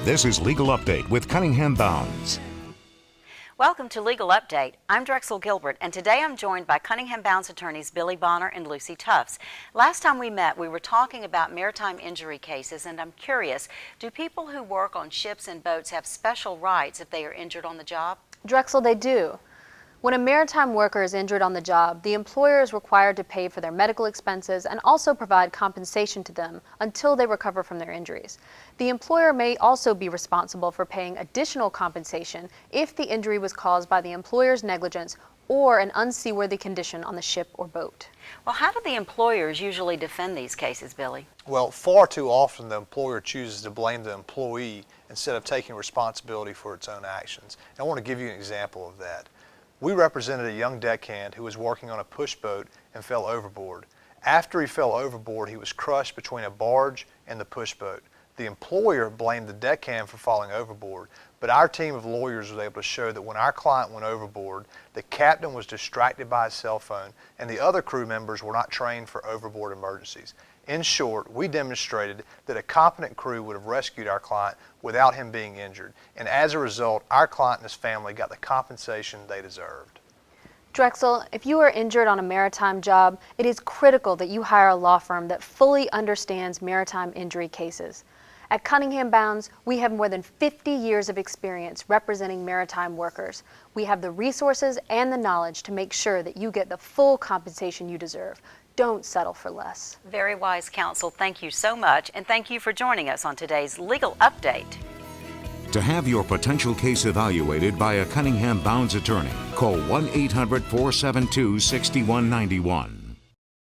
This is Legal Update with Cunningham Bounds. Welcome to Legal Update. I'm Drexel Gilbert, and today I'm joined by Cunningham Bounds attorneys Billy Bonner and Lucy Tufts. Last time we met, we were talking about maritime injury cases, and I'm curious, do people who work on ships and boats have special rights if they are injured on the job? Drexel, they do. When a maritime worker is injured on the job, the employer is required to pay for their medical expenses and also provide compensation to them until they recover from their injuries. The employer may also be responsible for paying additional compensation if the injury was caused by the employer's negligence or an unseaworthy condition on the ship or boat. Well, how do the employers usually defend these cases, Billy? Well, far too often the employer chooses to blame the employee instead of taking responsibility for its own actions. And I want to give you an example of that. We represented a young deckhand who was working on a push boat and fell overboard. After he fell overboard, he was crushed between a barge and the push boat. The employer blamed the deckhand for falling overboard, but our team of lawyers was able to show that when our client went overboard, the captain was distracted by his cell phone and the other crew members were not trained for overboard emergencies. In short, we demonstrated that a competent crew would have rescued our client without him being injured, and as a result, our client and his family got the compensation they deserved. Drexel, if you are injured on a maritime job, it is critical that you hire a law firm that fully understands maritime injury cases. At Cunningham Bounds, we have more than 50 years of experience representing maritime workers. We have the resources and the knowledge to make sure that you get the full compensation you deserve. Don't settle for less. Very wise counsel. Thank you so much, and thank you for joining us on today's Legal Update. To have your potential case evaluated by a Cunningham Bounds attorney, call 1-800-472-6191.